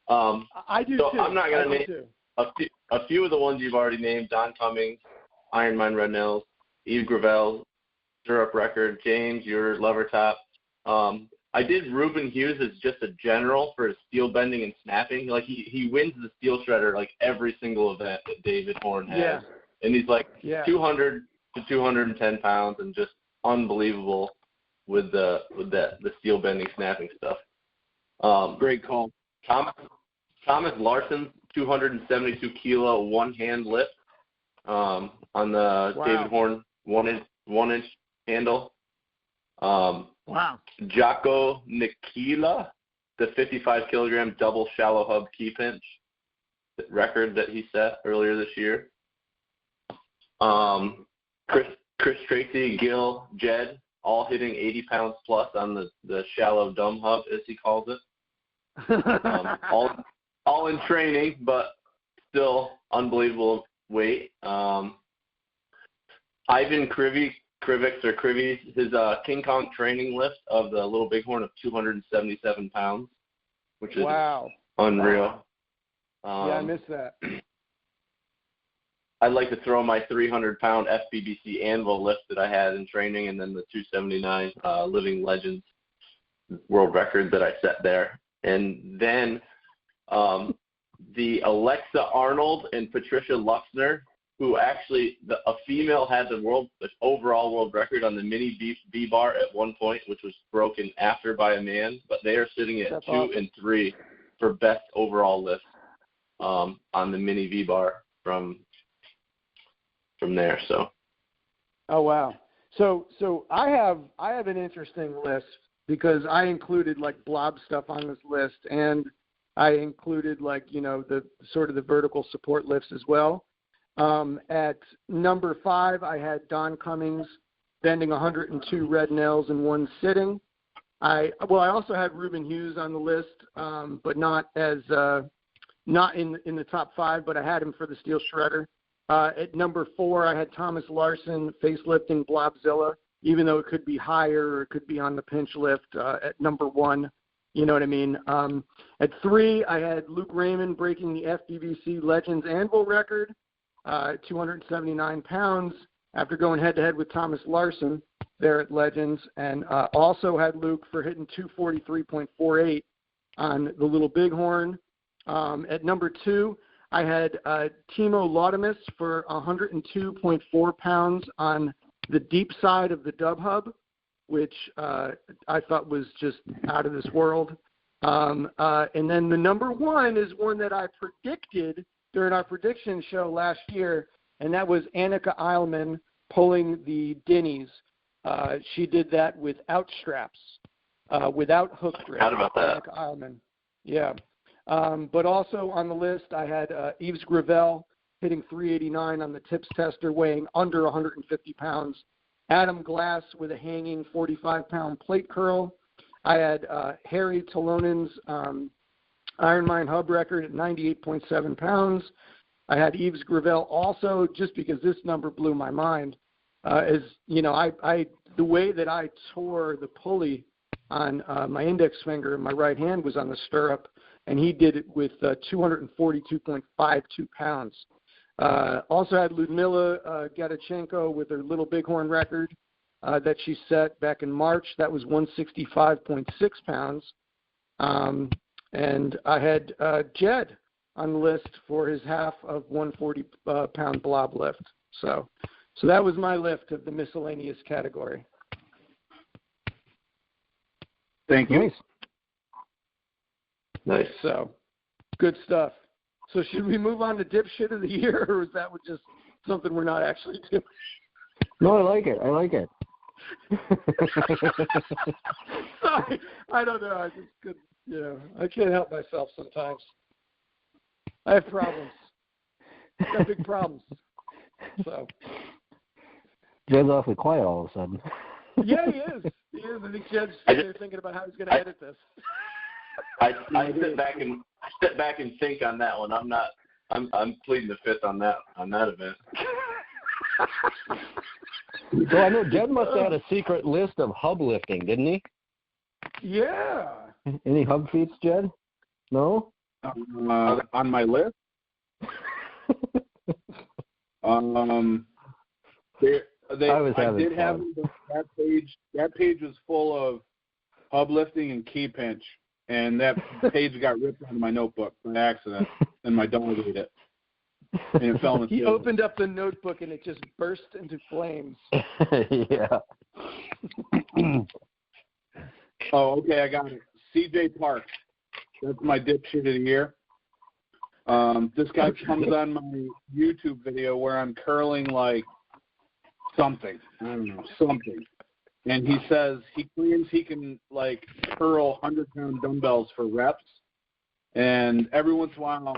I do so too. I'm not going to name a few of the ones you've already named: Don Cummings, Iron Mind Red Nails, Yves Gravel, Syrup Record, James, your lever top. I did Ruben Hughes as just a general for his steel bending and snapping. Like he wins the steel shredder like every single event that David Horn has. Yeah. And he's like 200 to 210 pounds and just unbelievable with the steel bending snapping stuff. Great call. Thomas Larson's 272 kilo one hand lift on the David Horn 1 inch handle. Jocko Nikila, the 55 kilogram double shallow hub key pinch record that he set earlier this year. Chris Tracy, Gil, Jed, all hitting 80 pounds plus on the shallow dumb hub, as he calls it. All in training, but still unbelievable weight. Ivan Krivi's his King Kong training lift of the little bighorn of 277 pounds, which is unreal. I missed that. I'd like to throw my 300-pound FBBC anvil lift that I had in training, and then the 279 Living Legends world record that I set there. And then the Alexa Arnold and Patricia Luxner, who actually, a female had the overall world record on the mini V-bar at one point, which was broken after by a man, but they are sitting at 2 and 3 for best overall lift on the mini V-bar from there. So. Oh wow! So I have an interesting list because I included like blob stuff on this list, and I included like the sort of the vertical support lifts as well. At number 5, I had Don Cummings bending 102 red nails in one sitting. I also had Ruben Hughes on the list, but not in the top 5, but I had him for the steel shredder. At number 4, I had Thomas Larson facelifting Blobzilla, even though it could be higher or it could be on the pinch lift at number 1. You know what I mean? At 3, I had Luke Raymond breaking the FBBC Legends Anvil record. 279 pounds after going head-to-head with Thomas Larson there at Legends, and also had Luke for hitting 243.48 on the Little Bighorn. At number 2, I had Timo Laudamus for 102.4 pounds on the deep side of the dub hub, which I thought was just out of this world. And then the number one is one that I predicted during our prediction show last year, and that was Annika Eilman pulling the Dinnies. She did that without straps, without hook grip. How about that? Annika Eilman. Yeah. But also on the list, I had Yves Gravel hitting 389 on the tips tester, weighing under 150 pounds. Adam Glass with a hanging 45-pound plate curl. I had Harry Talonen's Iron Mine hub record at 98.7 pounds. I had Yves Gravel also, just because this number blew my mind. As you know, I the way that I tore the pulley on my index finger in my right hand was on the stirrup, and he did it with 242.52 pounds. Also had Ludmila Gadachenko with her Little Bighorn record that she set back in March. That was 165.6 pounds. And I had Jed on the list for his half of 140-pound blob lift. So that was my lift of the miscellaneous category. Thank you. Nice. So, good stuff. So should we move on to Dipshit of the Year, or is that just something we're not actually doing? No, I like it. Sorry, I don't know. I just could, I can't help myself sometimes. I have problems. I've got big problems. So. Jed's awfully quiet all of a sudden. Yeah, he is. I think Jed's there thinking about how he's going to edit this. I sit back and think on that one. I'm pleading the fifth on that event. So I know Jed must have had a secret list of hub lifting, didn't he? Yeah. Any hub feats, Jed? No? On my list? That page was full of hub lifting and key pinch, and that page got ripped out of my notebook by accident, and my dog ate it. And it fell in the He field. opened up the notebook and it just burst into flames. Yeah. Oh, okay, I got it. CJ Park. That's my dipshit of the year. This guy comes on my YouTube video where I'm curling like something. I don't know, something. And he says he claims he can like curl 100-pound dumbbells for reps. And every once in a while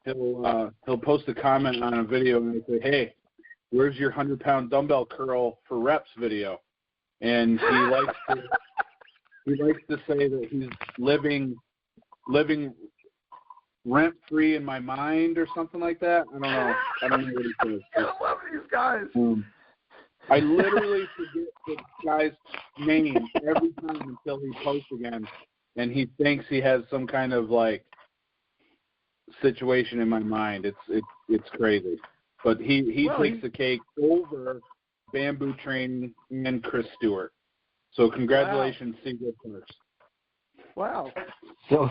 he'll post a comment on a video and he'll say, "Hey, where's your 100-pound dumbbell curl for reps video?" And he likes to say that he's living rent-free in my mind or something like that. I don't know what he says. I love these guys. I literally forget this guy's name every time until he posts again, and he thinks he has some kind of like situation in my mind. It's crazy, but he takes the cake over Bamboo Training and Chris Stewart. So congratulations, CJ Parks. Wow. So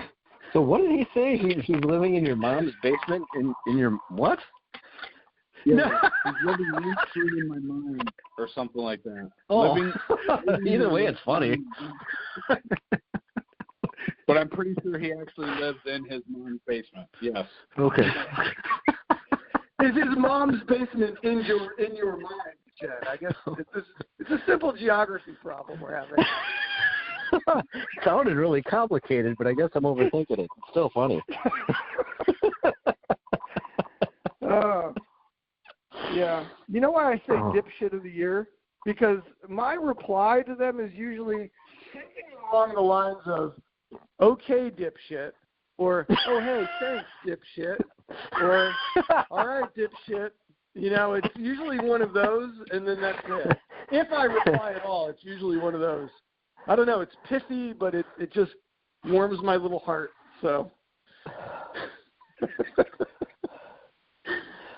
what did he say? He's living in your mom's basement in your what? Yeah, he's living rent-free in my mind or something like that. Oh, either way, it's funny. But I'm pretty sure he actually lives in his mom's basement. Yes. Okay. Is his mom's basement in your mind, Jed? I guess it's a simple geography problem we're having. It sounded really complicated, but I guess I'm overthinking it. It's still funny. Yeah. You know why I say dipshit of the year? Because my reply to them is usually something along the lines of, "Okay, dipshit," or "Oh, hey, thanks, dipshit," or "All right, dipshit." It's usually one of those, and then that's it. If I reply at all, it's usually one of those. I don't know. It's pithy, but it just warms my little heart. So.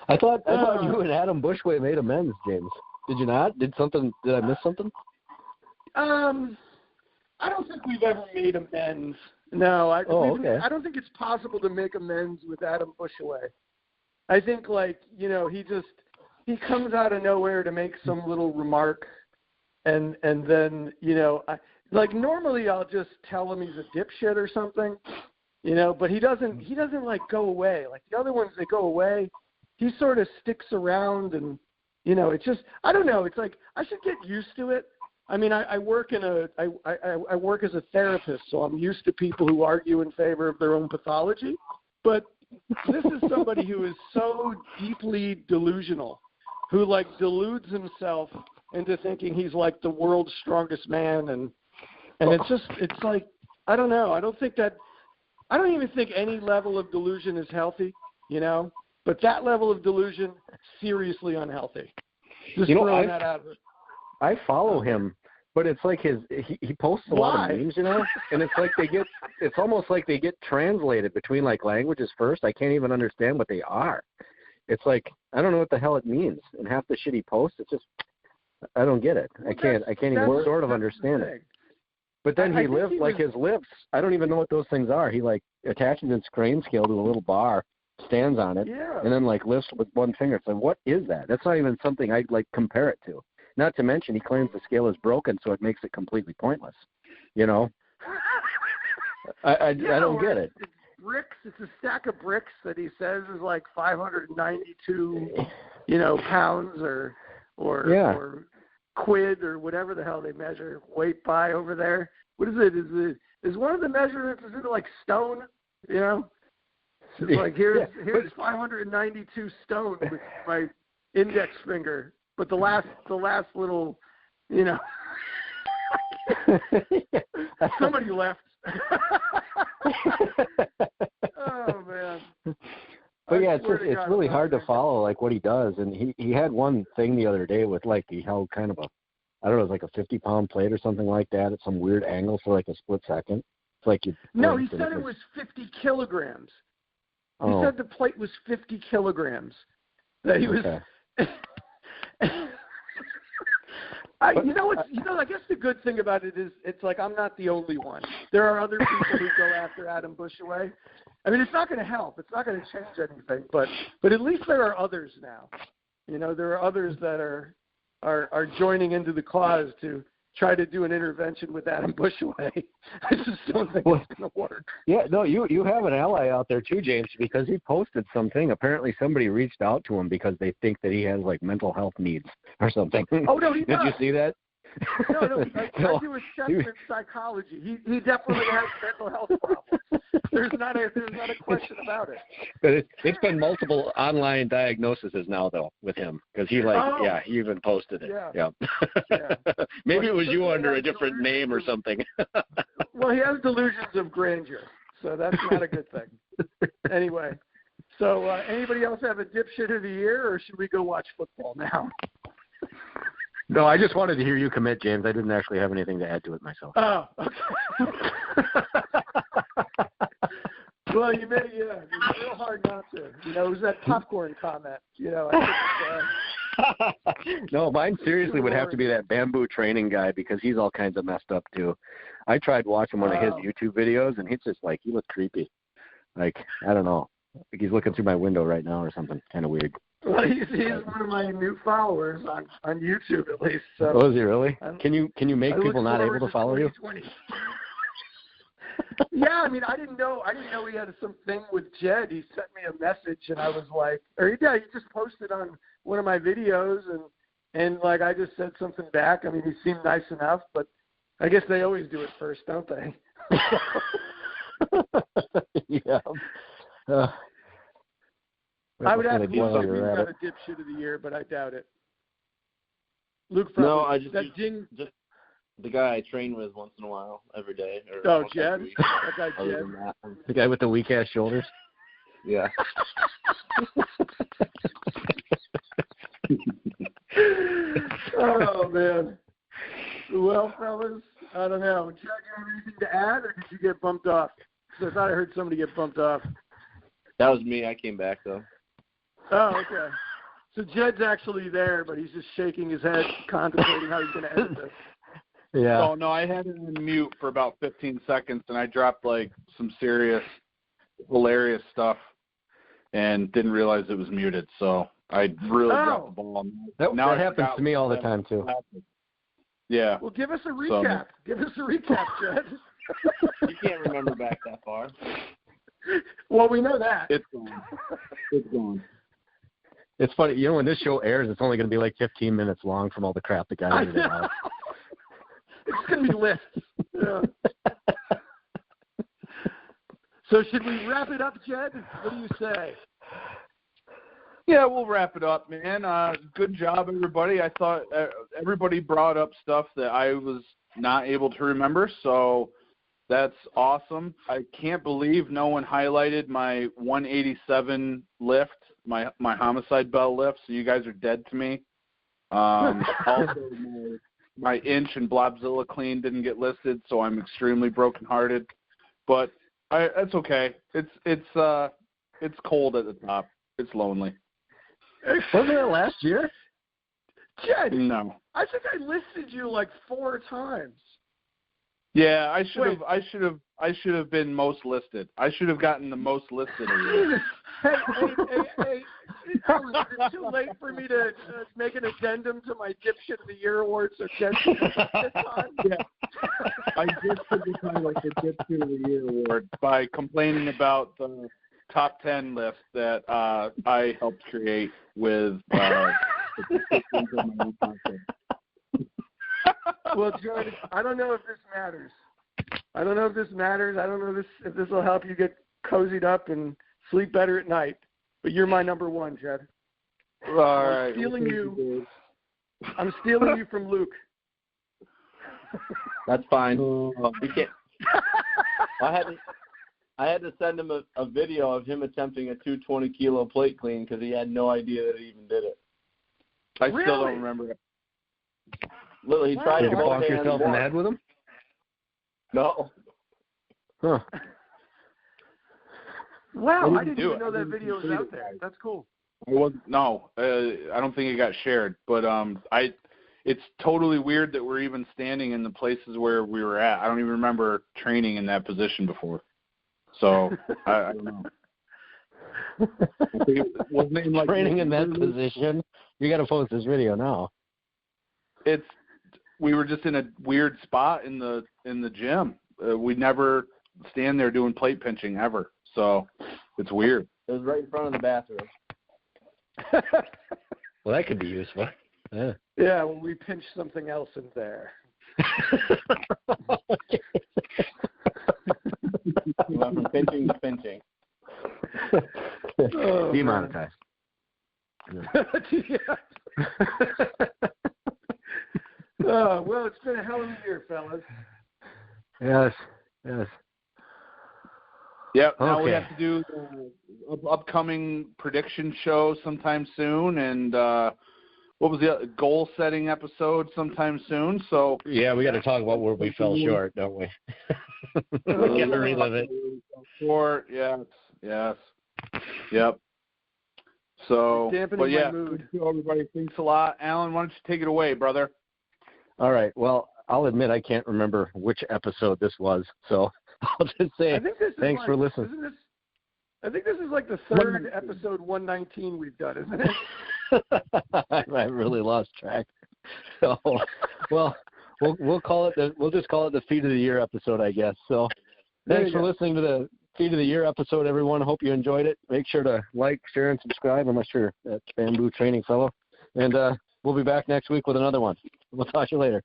I thought you and Adam Bushway made amends, James. Did you not? Did I miss something? I don't think we've ever made amends. No, okay. I don't think it's possible to make amends with Adam Bushway. I think, like, you know, he comes out of nowhere to make some little remark, and then, you know, like normally I'll just tell him he's a dipshit or something, you know, but he doesn't like go away. Like the other ones, they go away. He sort of sticks around, and, you know, it's just, I don't know. It's like I should get used to it. I mean, I work I work as a therapist, so I'm used to people who argue in favor of their own pathology. But this is somebody who is so deeply delusional, who like deludes himself into thinking he's like the world's strongest man, and it's like, I don't know. I don't even think any level of delusion is healthy, you know. But that level of delusion, seriously unhealthy. Just throwing that out. I follow him, but it's like he posts a lot of memes, you know, and it's like it's almost like they get translated between like languages first. I can't even understand what they are. It's like, I don't know what the hell it means. And half the shit he posts, it's just, I don't get it. I can't even sort of understand it. But then he lives like his lips. I don't even know what those things are. He like attaches his crane scale to a little bar, stands on it, and then like lifts with one finger. It's like, what is that? That's not even something I'd like compare it to. Not to mention, he claims the scale is broken, so it makes it completely pointless. You know, I don't get it. It's bricks. It's a stack of bricks that he says is like 592, you know, pounds or quid or whatever the hell they measure weight by over there. What is it? Is one of the measurements, is it like stone? You know, it's like here's 592 stone with my index finger. But the last little, you know, somebody left. Oh man! But yeah, it's really hard to follow like what he does. And he had one thing the other day with like he held kind of I don't know, it was like a 50-pound plate or something like that at some weird angle for like a split second. It's like No, he said it was 50 kilograms. He said the plate was 50 kilograms. That he was. I guess the good thing about it is it's like I'm not the only one. There are other people who go after Adam Bushaway. I mean, it's not going to help. It's not going to change anything. But at least there are others now. You know, there are others that are joining into the cause to try to do an intervention with Adam Bushaway. I just don't think it's going to work. Yeah, no, you have an ally out there too, James, because he posted something. Apparently somebody reached out to him because they think that he has like mental health needs or something. Oh, no, he does. Did you see that? No, I do assessment psychology. He definitely has mental health problems. There's not a question about it. But it's been multiple online diagnoses now, though, with him, because he he even posted it. Yeah. Maybe it was you under a different name or something. Well, he has delusions of grandeur, so that's not a good thing. Anyway, so anybody else have a dipshit of the year, or should we go watch football now? No, I just wanted to hear you commit, James. I didn't actually have anything to add to it myself. Oh, okay. Well, you made it's real hard not to. You know, it was that popcorn comment. You know, I think, no, mine seriously would have to be that bamboo training guy because he's all kinds of messed up too. I tried watching one of his YouTube videos, and he's just like, he looked creepy. Like, I don't know. Like he's looking through my window right now or something. Kind of weird. Well, he's one of my new followers on YouTube, at least. So is he really? Can you make people not able to follow you? Yeah, I mean, I didn't know he had something with Jed. He sent me a message, and I was like, he just posted on one of my videos, and like I just said something back. I mean, he seemed nice enough, but I guess they always do it first, don't they? Yeah. I would ask Luke if he's got a dipshit of the year, but I doubt it. Luke, probably. No, I just the guy I train with once in a while, every day. Jed? That guy Jed? The guy with the weak-ass shoulders? Yeah. Oh, man. Well, fellas, I don't know. Jed, you have anything to add, or did you get bumped off? Because I thought I heard somebody get bumped off. That was me. I came back, though. Oh, okay. So Jed's actually there, but he's just shaking his head, contemplating how he's going to edit this. Yeah. Oh, no, I had it in mute for about 15 seconds, and I dropped, like, some serious, hilarious stuff. and didn't realize it was muted. So I really dropped the ball. That happens to me all the time, too. Yeah. Well, give us a recap. Give us a recap, Jed. You can't remember back that far. Well, we know that. It's gone. It's gone. It's funny. You know, when this show airs, it's only going to be like 15 minutes long from all the crap that got edited out. It's going to be lists. Yeah. So should we wrap it up, Jed? What do you say? Yeah, we'll wrap it up, man. Good job, everybody. I thought everybody brought up stuff that I was not able to remember, so that's awesome. I can't believe no one highlighted my 187 lift, my homicide bell lift, so you guys are dead to me. Also, my inch and Blobzilla clean didn't get listed, so I'm extremely brokenhearted. But that's okay. It's cold at the top. It's lonely. Wasn't it last year? Jed, no. I think I listed you like 4 times. Yeah, I should have been most listed. I should have gotten the most listed award. Hey. Alan, is it too late for me to make an addendum to my Dipshit of the Year award? So Jed, this time? Yeah. I just took the title of the Dipshit of the Year award by complaining about the top 10 list that I helped create with Well, Jordan, I don't know if this matters. I don't know if this this will help you get cozied up and sleep better at night. But you're my number one, Jed. All right. I'm stealing you from Luke. That's fine. You can't. I had to send him a video of him attempting a 220-kilo plate clean because he had no idea that he even did it. I still don't remember it. Literally, he tried Did to you bonk yourself in the head with him? No. Huh. Wow, I didn't even know that video was out there. That's cool. I don't think it got shared. But it's totally weird that we're even standing in the places where we were at. I don't even remember training in that position before. So I don't know. Wasn't it like training in that position? You got to post this video now. We were just in a weird spot in the gym. We never stand there doing plate pinching ever. So it's weird. It was right in front of the bathroom. Well, that could be useful. Yeah. Yeah, when we pinch something else in there. We went from pinching to pinching. Demonetized. Well, it's been a hell of a year, fellas. Yes. Yep. Now we have to do the upcoming prediction show sometime soon, and what was the goal-setting episode sometime soon? So yeah, we got to talk about where we fell short, don't we? We got to relive it. Short, yes, yep. So, but yeah, everybody, thanks a lot. Alan, why don't you take it away, brother? All right. Well, I'll admit I can't remember which episode this was, so I'll just say thanks for listening. I think this is like the third episode 119 we've done, isn't it? I really lost track. So, well, we'll call it we'll just call it the Feat of the Year episode, I guess. So, thanks for listening to the Feat of the Year episode, everyone. I hope you enjoyed it. Make sure to like, share, and subscribe unless you're that bamboo training fellow. And we'll be back next week with another one. We'll talk to you later.